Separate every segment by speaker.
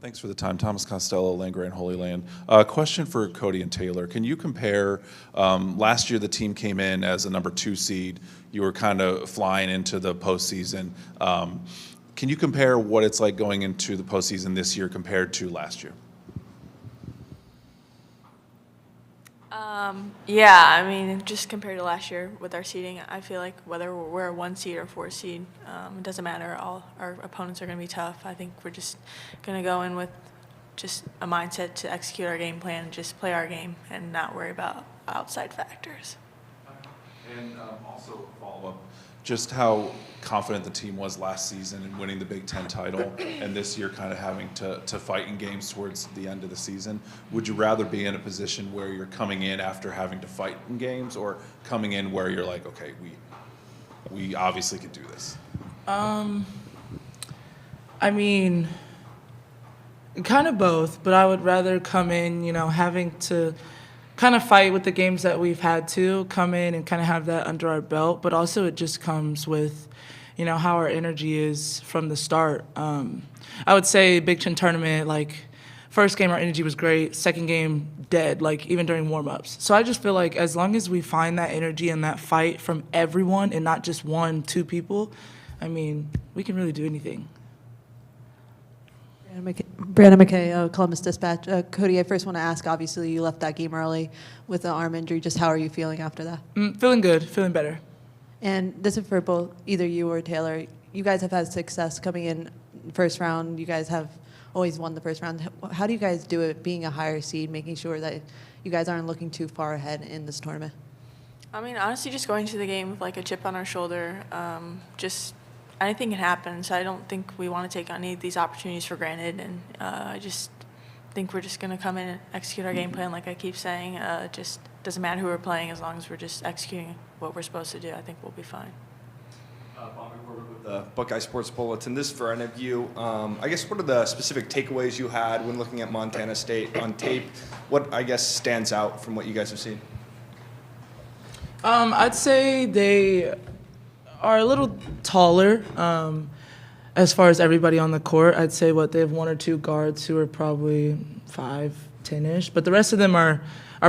Speaker 1: Thanks for the time. Thomas Costello, Land Grant Holy Land. Question for Cotie and Taylor. Can you compare, last year the team came in as a number 2 seed. You were kind of flying into the postseason. Can you compare what it's like going into the postseason this year compared to last year?
Speaker 2: Yeah, I mean, just compared to last year with our seeding, I feel like whether we're a 1 seed or 4 seed, it doesn't matter. All our opponents are going to be tough. I think we're just going to go in with just a mindset to execute our game plan, just play our game, and not worry about outside factors.
Speaker 1: And also follow up, just how confident the team was last season in winning the Big Ten title, and this year kind of having to fight in games towards the end of the season. Would you rather be in a position where you're coming in after having to fight in games, or coming in where you're like, okay, we obviously could do this?
Speaker 3: I mean, kind of both, but I would rather come in, having to kind of fight with the games that we've had to come in and kind of have that under our belt, but also it just comes with, how our energy is from the start. I would say Big Ten Tournament, first game our energy was great, second game dead, even during warm-ups. So I just feel like as long as we find that energy and that fight from everyone and not just 1, 2 people, I mean, we can really do anything.
Speaker 4: Brandon McKay, Columbus Dispatch. Cotie, I first want to ask, obviously you left that game early with an arm injury. Just how are you feeling after that?
Speaker 3: Feeling good, feeling better.
Speaker 4: And this is for both either you or Taylor. You guys have had success coming in first round. You guys have always won the first round. How do you guys do it being a higher seed, making sure that you guys aren't looking too far ahead in this tournament?
Speaker 2: I mean, honestly, just going to the game with a chip on our shoulder, just anything can happen, so I don't think we want to take any of these opportunities for granted, and I just think we're just going to come in and execute our game plan like I keep saying. It just doesn't matter who we're playing as long as we're just executing what we're supposed to do. I think we'll be fine.
Speaker 5: Bob McGuff with the Buckeye Sports Bulletin. This is for any of you. I guess what are the specific takeaways you had when looking at Montana State on tape? What, I guess, stands out from what you guys have seen?
Speaker 3: I'd say they are a little taller as far as everybody on the court. I'd say they have 1 or 2 guards who are probably 5'10"-ish, but the rest of them are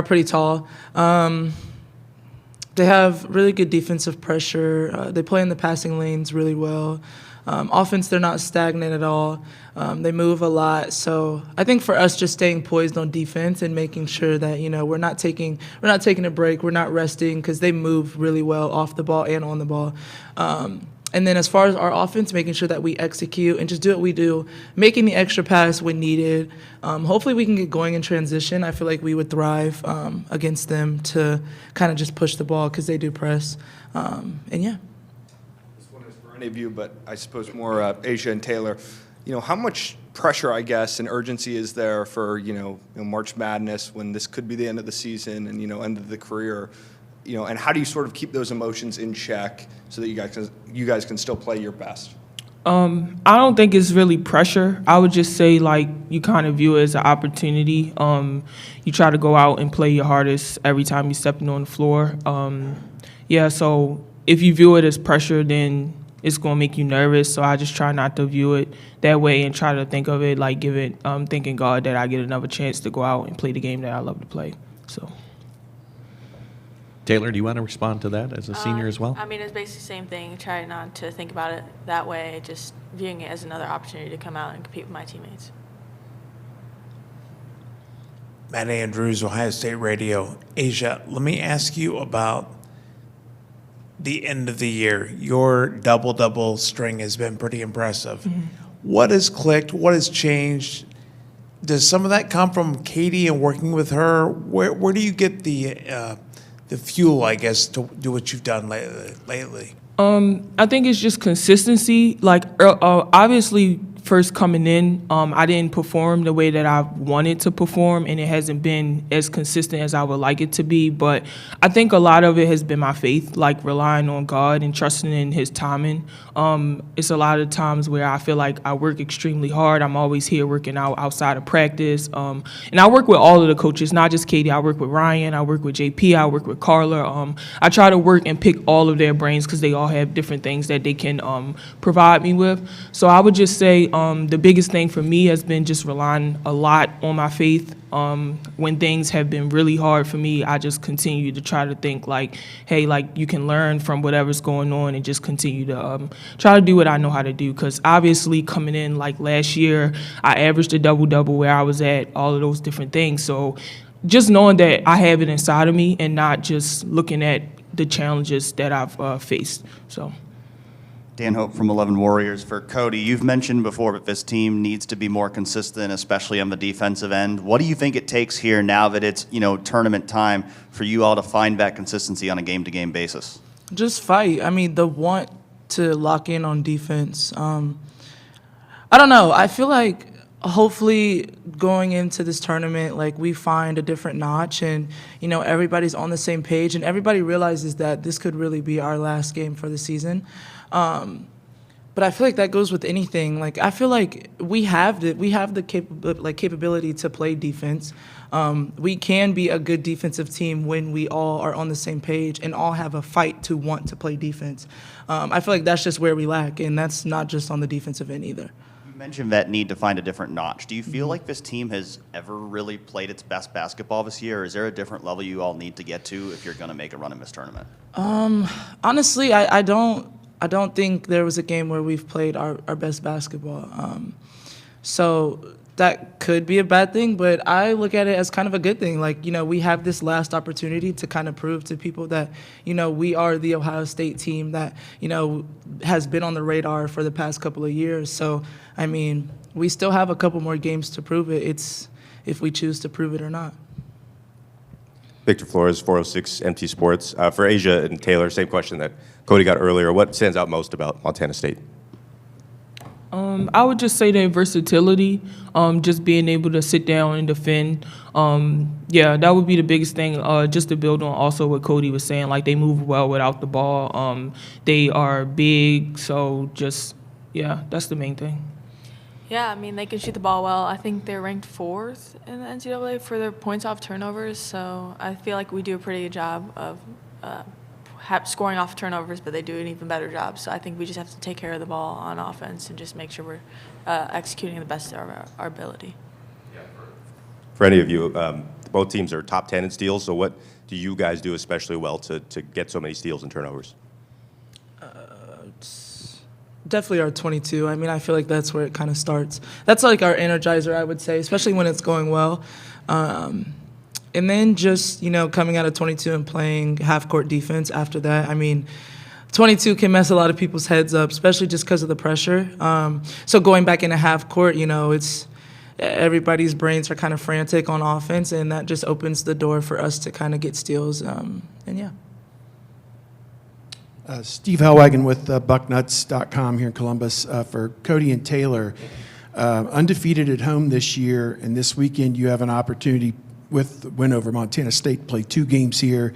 Speaker 3: pretty tall. They have really good defensive pressure. They play in the passing lanes really well. Offense, they're not stagnant at all. They move a lot. So I think for us, just staying poised on defense and making sure that we're not taking a break, we're not resting, because they move really well off the ball and on the ball. And then as far as our offense, making sure that we execute and just do what we do, making the extra pass when needed. Hopefully we can get going in transition. I feel like we would thrive against them to kind of just push the ball because they do press. And yeah.
Speaker 5: This one is for any of you, but I suppose more Ajae and Taylor. How much pressure, I guess, and urgency is there for, March Madness when this could be the end of the season and, end of the career? And how do you sort of keep those emotions in check so that you guys can still play your best?
Speaker 6: I don't think it's really pressure. I would just say you kind of view it as an opportunity. You try to go out and play your hardest every time you're stepping on the floor. So if you view it as pressure, then it's going to make you nervous. So I just try not to view it that way and try to think of it thanking God that I get another chance to go out and play the game that I love to play. So.
Speaker 7: Taylor, do you want to respond to that as a senior as well?
Speaker 2: I mean, it's basically the same thing. Try not to think about it that way, just viewing it as another opportunity to come out and compete with my teammates.
Speaker 8: Matt Andrews, Ohio State Radio. Ajae, let me ask you about the end of the year. Your double-double string has been pretty impressive. Mm-hmm. What has clicked? What has changed? Does some of that come from Katie and working with her? Where do you get the fuel, I guess, to do what you've done lately?
Speaker 6: I think it's just consistency. Obviously, first coming in, I didn't perform the way that I wanted to perform, and it hasn't been as consistent as I would like it to be. But I think a lot of it has been my faith, relying on God and trusting in His timing. It's a lot of times where I feel like I work extremely hard. I'm always here working out outside of practice. And I work with all of the coaches, not just Katie. I work with Ryan. I work with JP. I work with Carla. I try to work and pick all of their brains because they all have different things that they can provide me with. So I would just say the biggest thing for me has been just relying a lot on my faith. When things have been really hard for me, I just continue to try to think like, hey, like you can learn from whatever's going on and just continue to try to do what I know how to do. Because obviously coming in like last year, I averaged a double-double where I was at, all of those different things. So just knowing that I have it inside of me and not just looking at the challenges that I've faced. So.
Speaker 9: Dan Hope from 11 Warriors. For Cotie, you've mentioned before that this team needs to be more consistent, especially on the defensive end. What do you think it takes here now that it's, tournament time for you all to find that consistency on a game-to-game basis?
Speaker 3: Just fight. I mean, the want to lock in on defense. I don't know. I feel like hopefully going into this tournament, like we find a different notch and, everybody's on the same page and everybody realizes that this could really be our last game for the season. But I feel like that goes with anything. Like I feel like we have the capability to play defense. We can be a good defensive team when we all are on the same page and all have a fight to want to play defense. I feel like that's just where we lack, and that's not just on the defensive end either.
Speaker 9: You mentioned that need to find a different notch. Do you feel like this team has ever really played its best basketball this year, or is there a different level you all need to get to if you're going to make a run in this tournament?
Speaker 3: Honestly, I don't think there was a game where we've played our best basketball. So that could be a bad thing, but I look at it as kind of a good thing. Like, we have this last opportunity to kind of prove to people that, we are the Ohio State team that, has been on the radar for the past couple of years. So, I mean, we still have a couple more games to prove it. It's if we choose to prove it or not.
Speaker 10: Victor Flores, 406 MT Sports. For Asia and Taylor, same question that Cotie got earlier. What stands out most about Montana State?
Speaker 6: I would just say their versatility, just being able to sit down and defend. That would be the biggest thing, just to build on also what Cotie was saying. Like, they move well without the ball. They are big, so that's the main thing.
Speaker 2: Yeah, I mean, they can shoot the ball well. I think they're ranked 4th in the NCAA for their points off turnovers, so I feel like we do a pretty good job of scoring off turnovers, but they do an even better job. So I think we just have to take care of the ball on offense and just make sure we're executing the best of our ability.
Speaker 10: For any of you, both teams are top 10 in steals, so what do you guys do especially well to get so many steals and turnovers?
Speaker 3: Definitely our 22. I mean, I feel like that's where it kind of starts. That's like our energizer, I would say, especially when it's going well. And then just, coming out of 22 and playing half-court defense after that. I mean, 22 can mess a lot of people's heads up, especially just because of the pressure. So going back into half-court, it's everybody's brains are kind of frantic on offense, and that just opens the door for us to kind of get steals.
Speaker 11: Steve Hellwagon with Bucknuts.com here in Columbus. For Cotie and Taylor, undefeated at home this year, and this weekend you have an opportunity with the win over Montana State, play 2 games here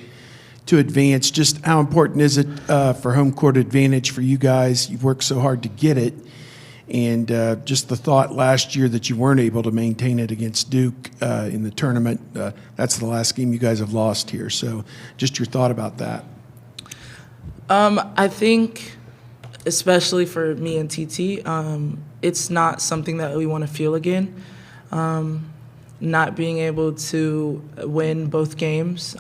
Speaker 11: to advance. Just how important is it for home court advantage for you guys? You've worked so hard to get it. And just the thought last year that you weren't able to maintain it against Duke in the tournament. That's the last game you guys have lost here. So just your thought about that.
Speaker 3: I think, especially for me and TT, it's not something that we want to feel again. Not being able to win both games,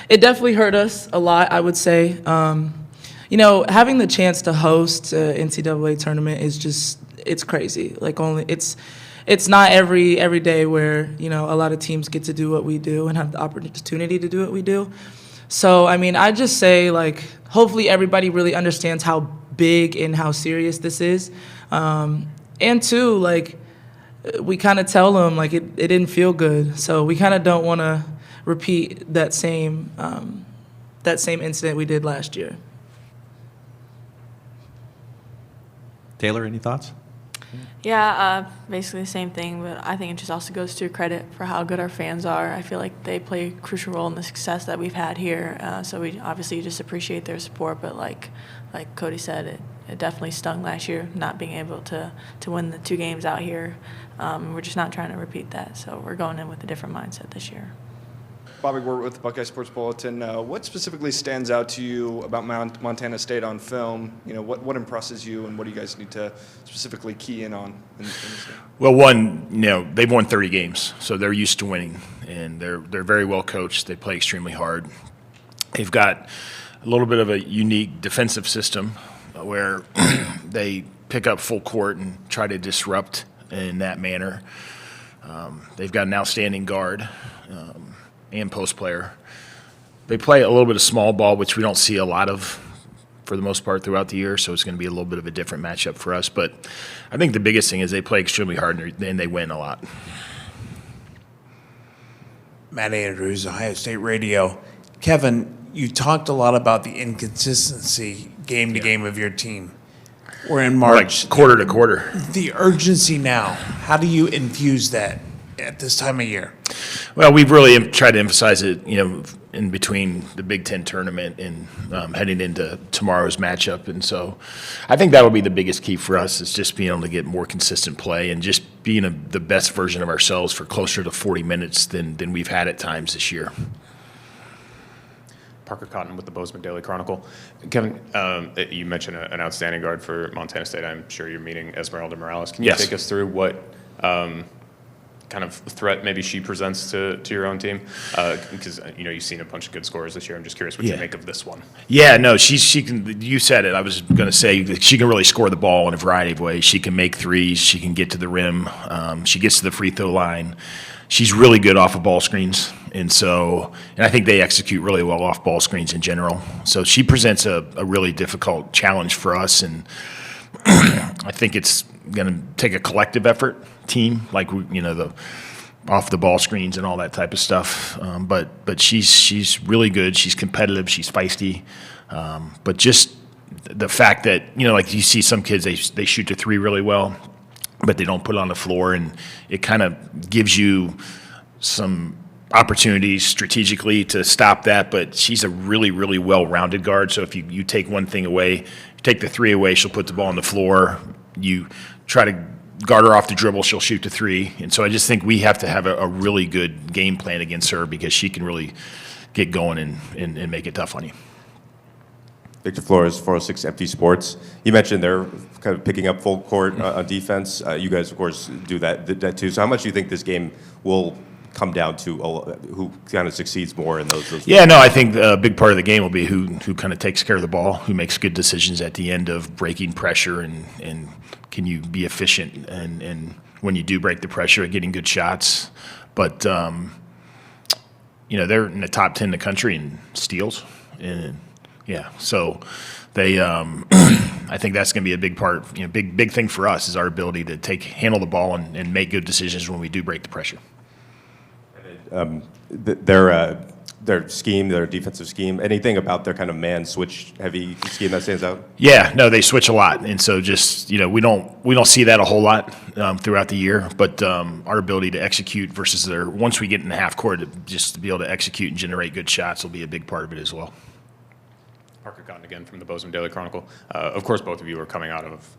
Speaker 3: it definitely hurt us a lot, I would say. Having the chance to host an NCAA tournament is just, it's crazy. Like, it's not every day where, a lot of teams get to do what we do and have the opportunity to do what we do. So, I mean, I just say, like, hopefully everybody really understands how big and how serious this is. And two, like, we kind of tell them, like, it didn't feel good. So we kind of don't want to repeat that same incident we did last year.
Speaker 7: Taylor, any thoughts?
Speaker 2: Yeah, basically the same thing, but I think it just also goes to credit for how good our fans are. I feel like they play a crucial role in the success that we've had here. So we obviously just appreciate their support, but like Cotie said, it definitely stung last year not being able to win the 2 games out here. We're just not trying to repeat that, so we're going in with a different mindset this year.
Speaker 5: Bobby Ward with the Buckeye Sports Bulletin. What specifically stands out to you about Montana State on film? What impresses you, and what do you guys need to specifically key in on in this game?
Speaker 12: Well, one, they've won 30 games, so they're used to winning, and they're very well coached. They play extremely hard. They've got a little bit of a unique defensive system where they pick up full court and try to disrupt in that manner. They've got an outstanding guard and post player. They play a little bit of small ball, which we don't see a lot of for the most part throughout the year, so it's going to be a little bit of a different matchup for us. But I think the biggest thing is they play extremely hard and they win a lot.
Speaker 8: Matt Andrews, Ohio State Radio. Kevin, you talked a lot about the inconsistency game to game of your team. We're in March.
Speaker 12: Like quarter to quarter.
Speaker 8: The urgency now, how do you infuse that at this time of year?
Speaker 12: Well, we've really tried to emphasize it, in between the Big Ten tournament and heading into tomorrow's matchup. And so I think that will be the biggest key for us is just being able to get more consistent play and just being the best version of ourselves for closer to 40 minutes than we've had at times this year.
Speaker 13: Parker Cotton with the Bozeman Daily Chronicle. Kevin, you mentioned an outstanding guard for Montana State. I'm sure you're meeting Esmeralda Morales. Can you
Speaker 12: Yes.
Speaker 13: take us through what kind of threat maybe she presents to your own team? Because you've seen a bunch of good scores this year. I'm just curious what you make of this one.
Speaker 12: Yeah, no, she can. You said it. I was going to say that she can really score the ball in a variety of ways. She can make threes. She can get to the rim. She gets to the free throw line. She's really good off of ball screens, and I think they execute really well off ball screens in general. So she presents a really difficult challenge for us, and I think it's going to take a collective effort team, like the off the ball screens and all that type of stuff. But she's really good. She's competitive. She's feisty. But just the fact that like you see some kids, they shoot the three really well, but they don't put it on the floor, and it kind of gives you some opportunities strategically to stop that. But she's a really, really well-rounded guard. So if you take one thing away, you take the three away, she'll put the ball on the floor. You try to guard her off the dribble, she'll shoot the three. And so I just think we have to have a really good game plan against her because she can really get going and make it tough on you.
Speaker 10: Victor Flores, 406 Empty Sports. You mentioned they're kind of picking up full court on defense. You guys, of course, do that too. So how much do you think this game will come down to who kind of succeeds more in those?
Speaker 12: Yeah, no, I think a big part of the game will be who kind of takes care of the ball, who makes good decisions at the end of breaking pressure, and can you be efficient and when you do break the pressure, getting good shots. But they're in the top 10 in the country in steals, and yeah, so they I think that's going to be a big part. Big thing for us is our ability to handle the ball and make good decisions when we do break the pressure.
Speaker 10: Their scheme, their defensive scheme, anything about their kind of man switch heavy scheme that stands out?
Speaker 12: Yeah, no, they switch a lot, and so just we don't see that a whole lot throughout the year. But our ability to execute versus once we get in the half court, just to be able to execute and generate good shots will be a big part of it as well.
Speaker 13: Parker Cotton again from the Bozeman Daily Chronicle. Of course, both of you are coming out of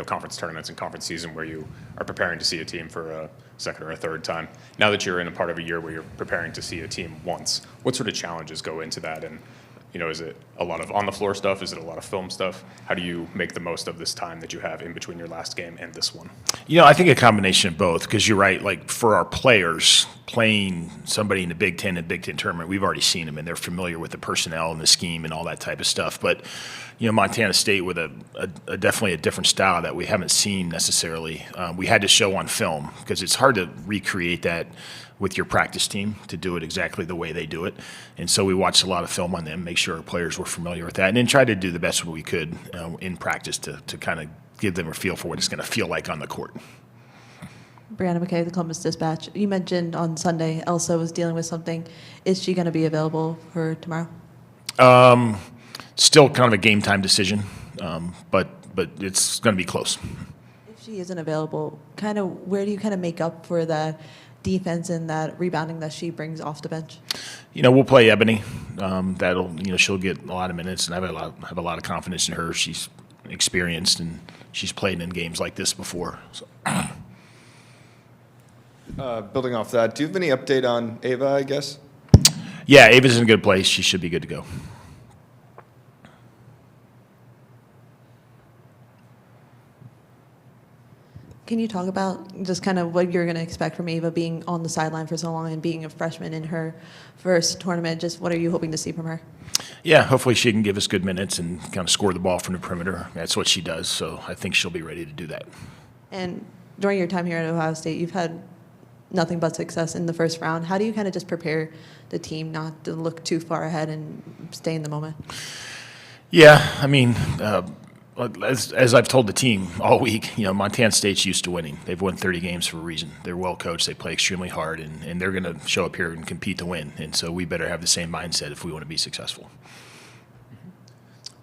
Speaker 13: conference tournaments and conference season where you are preparing to see a team for a second or a third time. Now that you're in a part of a year where you're preparing to see a team once, what sort of challenges go into that? And is it a lot of on-the-floor stuff? Is it a lot of film stuff? How do you make the most of this time that you have in between your last game and this one?
Speaker 12: I think a combination of both, because you're right. Like for our players, playing somebody in the Big Ten and Big Ten tournament, we've already seen them, and they're familiar with the personnel and the scheme and all that type of stuff. But Montana State with a definitely a different style that we haven't seen necessarily. We had to show on film because it's hard to recreate that with your practice team to do it exactly the way they do it. And so we watched a lot of film on them, make sure our players were familiar with that, and then try to do the best we could in practice to kind of give them a feel for what it's going to feel like on the court.
Speaker 4: Brianna McKay, the Columbus Dispatch. You mentioned on Sunday Elsa was dealing with something. Is she going to be available for tomorrow?
Speaker 12: Still kind of a game time decision, but it's going to be close.
Speaker 4: If she isn't available, where do you make up for that defense and that rebounding that she brings off the bench?
Speaker 12: We'll play Ebony. She'll get a lot of minutes, and I have a lot of confidence in her. She's experienced, and she's played in games like this before. So.
Speaker 5: Building off that, do you have any update on Ava, I guess?
Speaker 12: Yeah, Ava's in a good place. She should be good to go.
Speaker 4: Can you talk about just kind of what you're going to expect from Ava being on the sideline for so long and being a freshman in her first tournament? Just what are you hoping to see from her?
Speaker 12: Yeah, hopefully she can give us good minutes and kind of score the ball from the perimeter. That's what she does, so I think she'll be ready to do that.
Speaker 4: And during your time here at Ohio State, you've had nothing but success in the first round. How do you kind of just prepare the team not to look too far ahead and stay in the moment?
Speaker 12: Yeah, I mean, as I've told the team all week, Montana State's used to winning. They've won 30 games for a reason. They're well coached. They play extremely hard, and they're going to show up here and compete to win. And so we better have the same mindset if we want to be successful.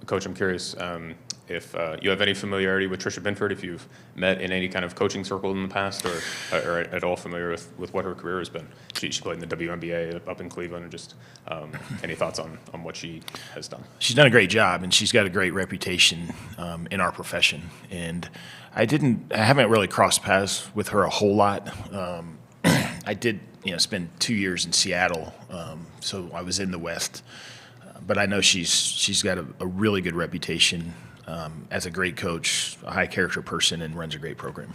Speaker 13: Coach, I'm curious if you have any familiarity with Tricia Binford, if you've met in any kind of coaching circle in the past, or at all familiar with what her career has been. She played in the WNBA up in Cleveland, and just any thoughts on what she has done?
Speaker 12: She's done a great job, and she's got a great reputation in our profession. And I haven't really crossed paths with her a whole lot. I did, spend 2 years in Seattle, so I was in the West. But I know she's got a really good reputation as a great coach, a high character person, and runs a great program.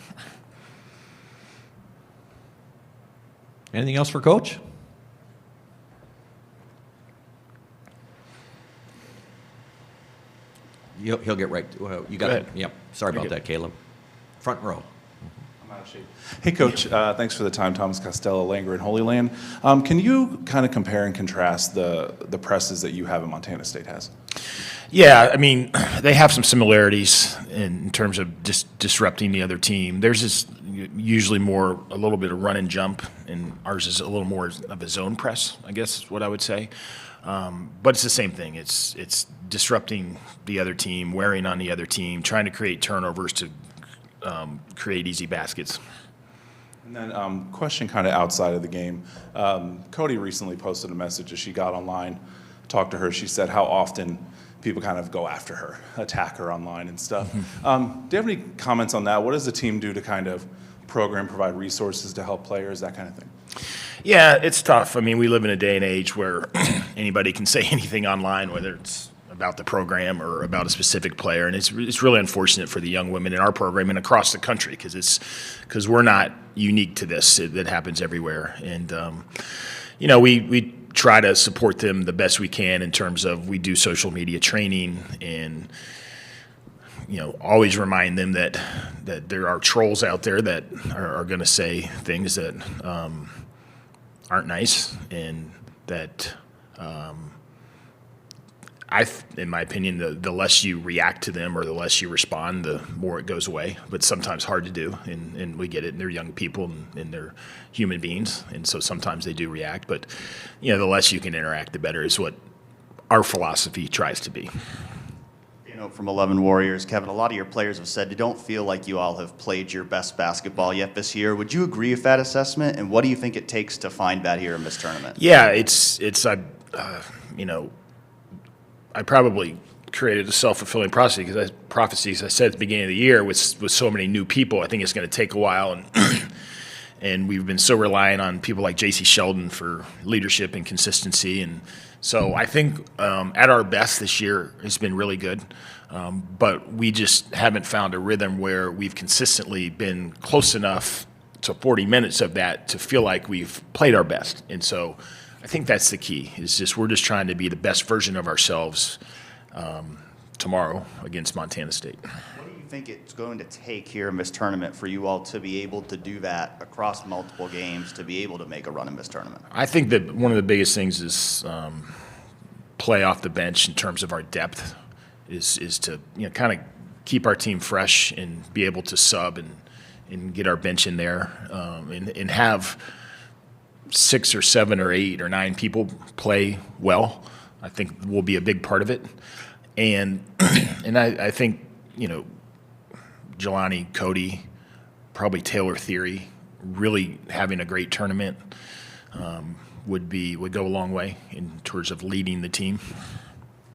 Speaker 7: Anything else for Coach? He'll get right. Well, you got
Speaker 12: Go
Speaker 7: it.
Speaker 12: ahead.
Speaker 7: Yep. Sorry
Speaker 12: You're
Speaker 7: about
Speaker 12: good.
Speaker 7: that, Caleb. Front row.
Speaker 1: I'm out of shape. Hey, Coach, thanks for the time. Thomas Costello, Langer and Holy Land. Can you kind of compare and contrast the presses that you have and Montana State has?
Speaker 12: Yeah, I mean, they have some similarities in terms of just disrupting the other team. Theirs is usually a little bit of run and jump, and ours is a little more of a zone press, I guess is what I would say. But it's the same thing. It's disrupting the other team, wearing on the other team, trying to create turnovers to create easy baskets.
Speaker 1: And then question kind of outside of the game. Cotie recently posted a message as she got online, talked to her. She said how often people kind of go after her, attack her online and stuff. Do you have any comments on that? What does the team do to kind of provide resources to help players, that kind of thing?
Speaker 12: Yeah, it's tough. I mean, we live in a day and age where anybody can say anything online, whether it's about the program or about a specific player, and it's really unfortunate for the young women in our program and across the country because we're not unique to this. It happens everywhere, and we try to support them the best we can in terms of we do social media training and always remind them that there are trolls out there that are going to say things that aren't nice, and that in my opinion, the less you react to them or the less you respond, the more it goes away. But sometimes hard to do, and we get it. And they're young people and they're human beings, and so sometimes they do react. But the less you can interact, the better is what our philosophy tries to be.
Speaker 9: From 11 Warriors, Kevin, a lot of your players have said you don't feel like you all have played your best basketball yet this year. Would you agree with that assessment? And what do you think it takes to find that here in this tournament?
Speaker 12: Yeah, I probably created a self-fulfilling prophecy, as I said at the beginning of the year, with so many new people. I think it's going to take a while, and we've been so reliant on people like J.C. Sheldon for leadership and consistency. And so I think at our best this year has been really good, but we just haven't found a rhythm where we've consistently been close enough to 40 minutes of that to feel like we've played our best. And so I think that's the key. We're just trying to be the best version of ourselves tomorrow against Montana State.
Speaker 9: What do you think it's going to take here in this tournament for you all to be able to do that across multiple games, to be able to make a run in this tournament?
Speaker 12: I think that one of the biggest things is play off the bench in terms of our depth, is to kind of keep our team fresh and be able to sub and get our bench in there and have 6 or 7 or 8 or 9 people play well. I think will be a big part of it. And I think, Jelani, Cotie, probably Taylor, Thierry, really having a great tournament would go a long way in terms of leading the team.